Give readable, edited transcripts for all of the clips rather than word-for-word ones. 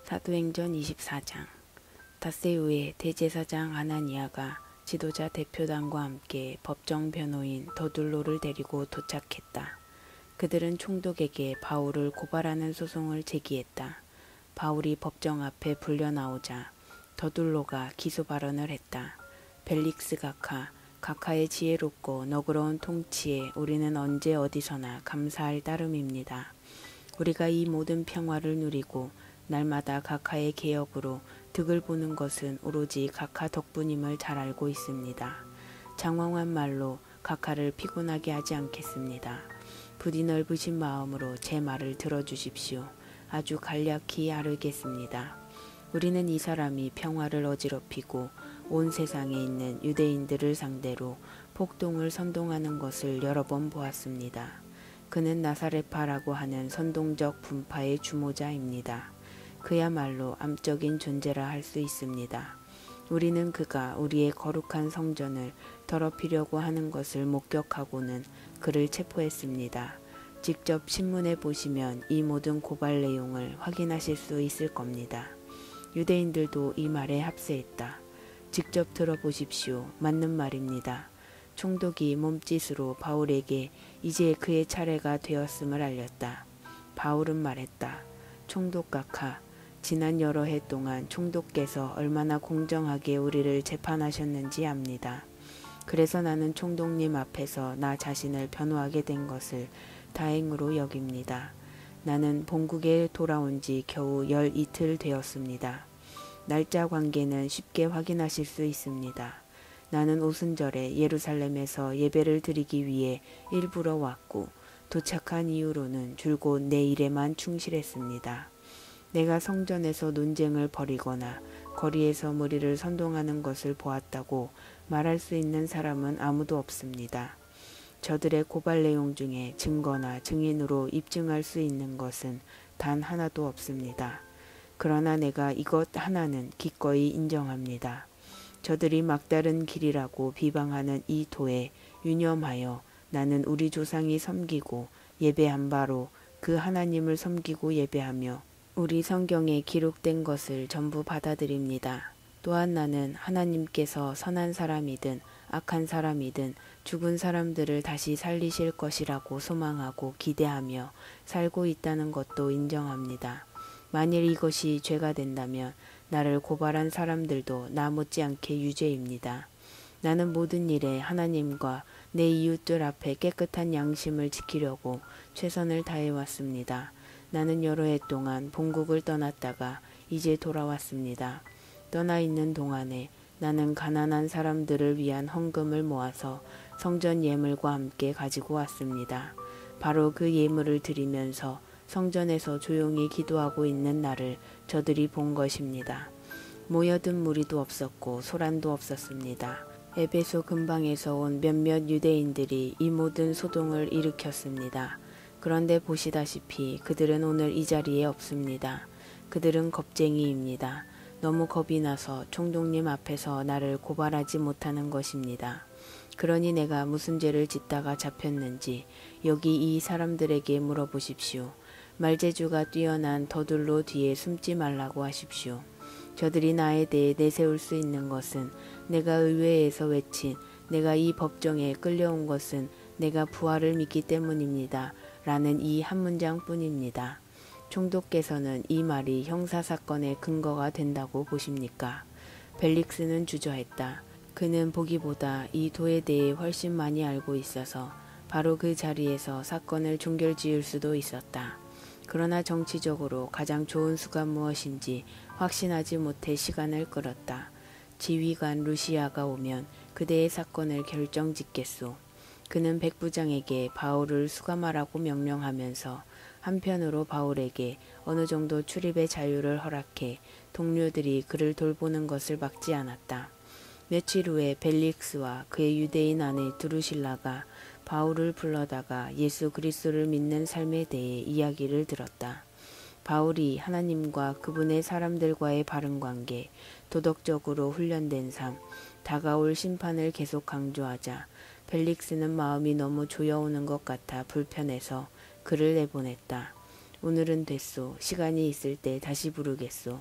사도행전 24장. 닷새 후에 대제사장 아나니아가 지도자 대표단과 함께 법정 변호인 더둘로를 데리고 도착했다. 그들은 총독에게 바울을 고발하는 소송을 제기했다. 바울이 법정 앞에 불려 나오자 더둘로가 기소 발언을 했다. 벨릭스 각하의 지혜롭고 너그러운 통치에 우리는 언제 어디서나 감사할 따름입니다. 우리가 이 모든 평화를 누리고 날마다 각하의 개혁으로 득을 보는 것은 오로지 각하 덕분임을 잘 알고 있습니다. 장황한 말로 각하를 피곤하게 하지 않겠습니다. 부디 넓으신 마음으로 제 말을 들어주십시오. 아주 간략히 아뢰겠습니다. 우리는 이 사람이 평화를 어지럽히고 온 세상에 있는 유대인들을 상대로 폭동을 선동하는 것을 여러 번 보았습니다. 그는 나사렛파라고 하는 선동적 분파의 주모자입니다. 그야말로 암적인 존재라 할 수 있습니다. 우리는 그가 우리의 거룩한 성전을 더럽히려고 하는 것을 목격하고는 그를 체포했습니다. 직접 신문에 보시면 이 모든 고발 내용을 확인하실 수 있을 겁니다. 유대인들도 이 말에 합세했다. 직접 들어보십시오. 맞는 말입니다. 총독이 몸짓으로 바울에게 이제 그의 차례가 되었음을 알렸다. 바울은 말했다. 총독 각하, 지난 여러 해 동안 총독께서 얼마나 공정하게 우리를 재판하셨는지 압니다. 그래서 나는 총독님 앞에서 나 자신을 변호하게 된 것을 다행으로 여깁니다. 나는 본국에 돌아온 지 겨우 열 이틀 되었습니다. 날짜 관계는 쉽게 확인하실 수 있습니다. 나는 오순절에 예루살렘에서 예배를 드리기 위해 일부러 왔고 도착한 이후로는 줄곧 내 일에만 충실했습니다. 내가 성전에서 논쟁을 벌이거나 거리에서 무리를 선동하는 것을 보았다고 말할 수 있는 사람은 아무도 없습니다. 저들의 고발 내용 중에 증거나 증인으로 입증할 수 있는 것은 단 하나도 없습니다. 그러나 내가 이것 하나는 기꺼이 인정합니다. 저들이 막다른 길이라고 비방하는 이 도에 유념하여 나는 우리 조상이 섬기고 예배한 바로 그 하나님을 섬기고 예배하며 우리 성경에 기록된 것을 전부 받아들입니다. 또한 나는 하나님께서 선한 사람이든 악한 사람이든 죽은 사람들을 다시 살리실 것이라고 소망하고 기대하며 살고 있다는 것도 인정합니다. 만일 이것이 죄가 된다면 나를 고발한 사람들도 나 못지않게 유죄입니다. 나는 모든 일에 하나님과 내 이웃들 앞에 깨끗한 양심을 지키려고 최선을 다해왔습니다. 나는 여러 해 동안 본국을 떠났다가 이제 돌아왔습니다. 떠나 있는 동안에 나는 가난한 사람들을 위한 헌금을 모아서 성전 예물과 함께 가지고 왔습니다. 바로 그 예물을 드리면서 성전에서 조용히 기도하고 있는 나를 저들이 본 것입니다. 모여든 무리도 없었고 소란도 없었습니다. 에베소 근방에서 온 몇몇 유대인들이 이 모든 소동을 일으켰습니다. 그런데 보시다시피 그들은 오늘 이 자리에 없습니다. 그들은 겁쟁이입니다. 너무 겁이 나서 총독님 앞에서 나를 고발하지 못하는 것입니다. 그러니 내가 무슨 죄를 짓다가 잡혔는지 여기 이 사람들에게 물어보십시오. 말재주가 뛰어난 더둘로 뒤에 숨지 말라고 하십시오. 저들이 나에 대해 내세울 수 있는 것은 내가 의회에서 외친 내가 이 법정에 끌려온 것은 내가 부활을 믿기 때문입니다. 라는 이 한 문장뿐입니다. 총독께서는 이 말이 형사사건의 근거가 된다고 보십니까? 벨릭스는 주저했다. 그는 보기보다 이 도에 대해 훨씬 많이 알고 있어서 바로 그 자리에서 사건을 종결지을 수도 있었다. 그러나 정치적으로 가장 좋은 수가 무엇인지 확신하지 못해 시간을 끌었다. 지휘관 루시아가 오면 그대의 사건을 결정짓겠소. 그는 백부장에게 바울을 수감하라고 명령하면서 한편으로 바울에게 어느 정도 출입의 자유를 허락해 동료들이 그를 돌보는 것을 막지 않았다. 며칠 후에 벨릭스와 그의 유대인 아내 드루실라가 바울을 불러다가 예수 그리스도를 믿는 삶에 대해 이야기를 들었다. 바울이 하나님과 그분의 사람들과의 바른 관계, 도덕적으로 훈련된 삶, 다가올 심판을 계속 강조하자 벨릭스는 마음이 너무 조여오는 것 같아 불편해서 그를 내보냈다. 오늘은 됐소. 시간이 있을 때 다시 부르겠소.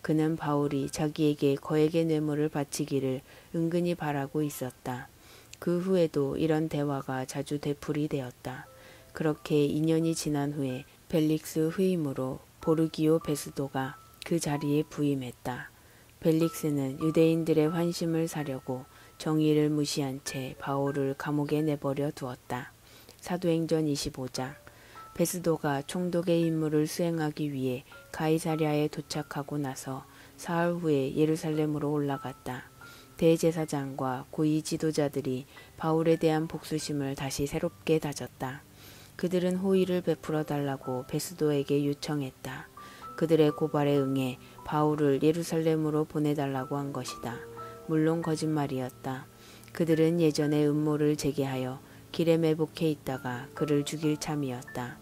그는 바울이 자기에게 거액의 뇌물을 바치기를 은근히 바라고 있었다. 그 후에도 이런 대화가 자주 되풀이 되었다. 그렇게 2년이 지난 후에 벨릭스 후임으로 보르기오 베스도가 그 자리에 부임했다. 벨릭스는 유대인들의 환심을 사려고 정의를 무시한 채 바울을 감옥에 내버려 두었다. 사도행전 25장. 베스도가 총독의 임무를 수행하기 위해 가이사랴에 도착하고 나서 사흘 후에 예루살렘으로 올라갔다. 대제사장과 고위 지도자들이 바울에 대한 복수심을 다시 새롭게 다졌다. 그들은 호의를 베풀어 달라고 베스도에게 요청했다. 그들의 고발에 응해 바울을 예루살렘으로 보내달라고 한 것이다. 물론 거짓말이었다. 그들은 예전에 음모를 제기하여 길에 매복해 있다가 그를 죽일 참이었다.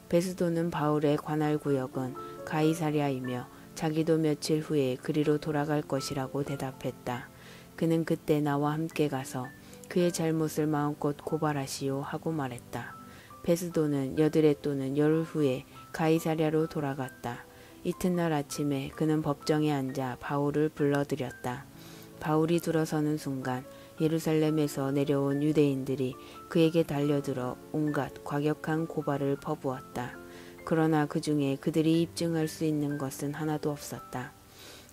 베스도는 바울의 관할 구역은 가이사랴이며 자기도 며칠 후에 그리로 돌아갈 것이라고 대답했다. 그는 그때 나와 함께 가서 그의 잘못을 마음껏 고발하시오 하고 말했다. 베스도는 여드레 또는 열흘 후에 가이사랴로 돌아갔다. 이튿날 아침에 그는 법정에 앉아 바울을 불러들였다. 바울이 들어서는 순간 예루살렘에서 내려온 유대인들이 그에게 달려들어 온갖 과격한 고발을 퍼부었다. 그러나 그 중에 그들이 입증할 수 있는 것은 하나도 없었다.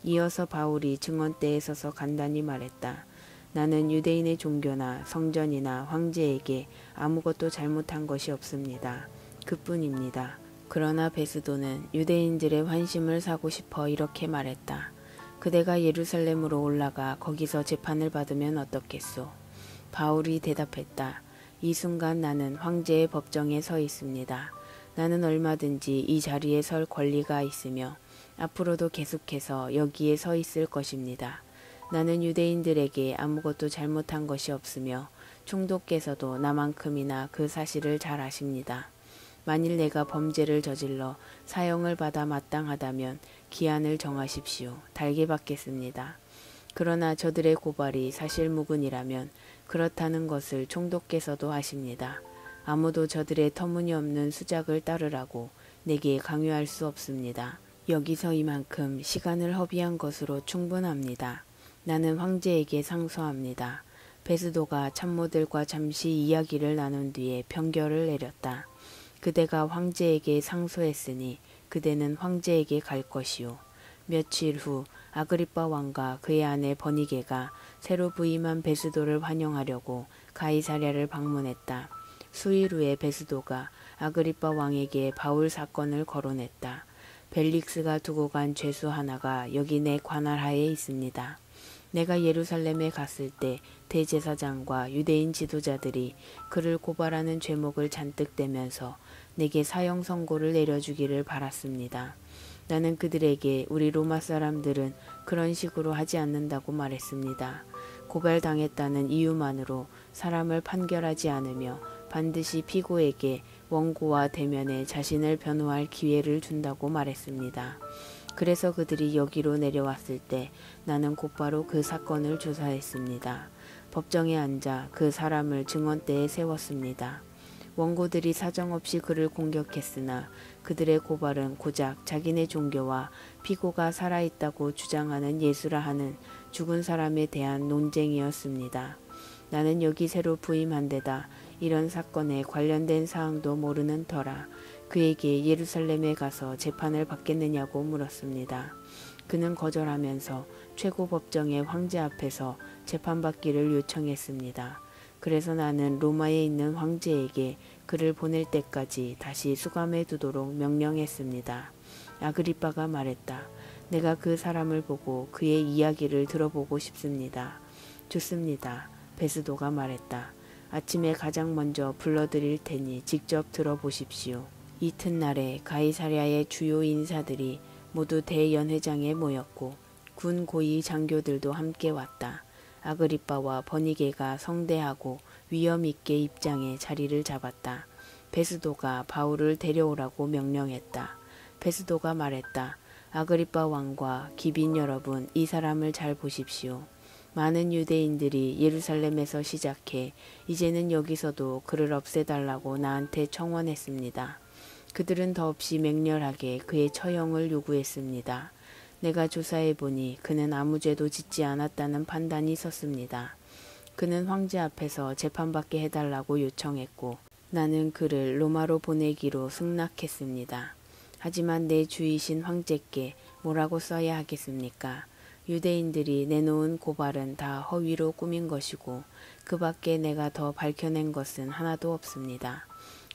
이어서 바울이 증언대에 서서 간단히 말했다. 나는 유대인의 종교나 성전이나 황제에게 아무것도 잘못한 것이 없습니다. 그뿐입니다. 그러나 베스도는 유대인들의 환심을 사고 싶어 이렇게 말했다. 그대가 예루살렘으로 올라가 거기서 재판을 받으면 어떻겠소? 바울이 대답했다. 이 순간 나는 황제의 법정에 서 있습니다. 나는 얼마든지 이 자리에 설 권리가 있으며 앞으로도 계속해서 여기에 서 있을 것입니다. 나는 유대인들에게 아무것도 잘못한 것이 없으며 총독께서도 나만큼이나 그 사실을 잘 아십니다. 만일 내가 범죄를 저질러 사형을 받아 마땅하다면 기한을 정하십시오. 달게 받겠습니다. 그러나 저들의 고발이 사실무근이라면 그렇다는 것을 총독께서도 아십니다. 아무도 저들의 터무니없는 수작을 따르라고 내게 강요할 수 없습니다. 여기서 이만큼 시간을 허비한 것으로 충분합니다. 나는 황제에게 상소합니다. 베스도가 참모들과 잠시 이야기를 나눈 뒤에 평결을 내렸다. 그대가 황제에게 상소했으니 그대는 황제에게 갈 것이요. 며칠 후 아그리빠 왕과 그의 아내 버니게가 새로 부임한 베스도를 환영하려고 가이사랴를 방문했다. 수일 후에 베스도가 아그리빠 왕에게 바울 사건을 거론했다. 벨릭스가 두고 간 죄수 하나가 여기 내 관할하에 있습니다. 내가 예루살렘에 갔을 때 대제사장과 유대인 지도자들이 그를 고발하는 죄목을 잔뜩 대면서 내게 사형 선고를 내려주기를 바랐습니다. 나는 그들에게 우리 로마 사람들은 그런 식으로 하지 않는다고 말했습니다. 고발당했다는 이유만으로 사람을 판결하지 않으며 반드시 피고에게 원고와 대면에 자신을 변호할 기회를 준다고 말했습니다. 그래서 그들이 여기로 내려왔을 때 나는 곧바로 그 사건을 조사했습니다. 법정에 앉아 그 사람을 증언대에 세웠습니다. 원고들이 사정없이 그를 공격했으나 그들의 고발은 고작 자기네 종교와 피고가 살아있다고 주장하는 예수라 하는 죽은 사람에 대한 논쟁이었습니다. 나는 여기 새로 부임한 데다 이런 사건에 관련된 사항도 모르는 터라 그에게 예루살렘에 가서 재판을 받겠느냐고 물었습니다. 그는 거절하면서 최고법정의 황제 앞에서 재판받기를 요청했습니다. 그래서 나는 로마에 있는 황제에게 그를 보낼 때까지 다시 수감해 두도록 명령했습니다. 아그리빠가 말했다. 내가 그 사람을 보고 그의 이야기를 들어보고 싶습니다. 좋습니다. 베스도가 말했다. 아침에 가장 먼저 불러드릴 테니 직접 들어보십시오. 이튿날에 가이사랴의 주요 인사들이 모두 대연회장에 모였고 군 고위 장교들도 함께 왔다. 아그리빠와 버니게가 성대하고 위엄있게 입장해 자리를 잡았다. 베스도가 바울을 데려오라고 명령했다. 베스도가 말했다. 아그리빠 왕과 기빈 여러분, 이 사람을 잘 보십시오. 많은 유대인들이 예루살렘에서 시작해 이제는 여기서도 그를 없애달라고 나한테 청원했습니다. 그들은 더없이 맹렬하게 그의 처형을 요구했습니다. 내가 조사해보니 그는 아무 죄도 짓지 않았다는 판단이 섰습니다. 그는 황제 앞에서 재판받게 해달라고 요청했고 나는 그를 로마로 보내기로 승낙했습니다. 하지만 내 주이신 황제께 뭐라고 써야 하겠습니까? 유대인들이 내놓은 고발은 다 허위로 꾸민 것이고 그 밖에 내가 더 밝혀낸 것은 하나도 없습니다.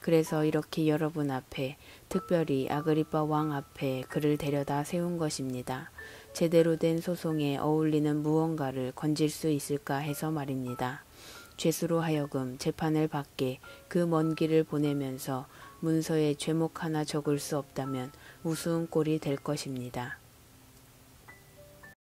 그래서 이렇게 여러분 앞에, 특별히 아그리빠 왕 앞에 그를 데려다 세운 것입니다. 제대로 된 소송에 어울리는 무언가를 건질 수 있을까 해서 말입니다. 죄수로 하여금 재판을 받게 그 먼 길을 보내면서 문서에 죄목 하나 적을 수 없다면 우스운 꼴이 될 것입니다.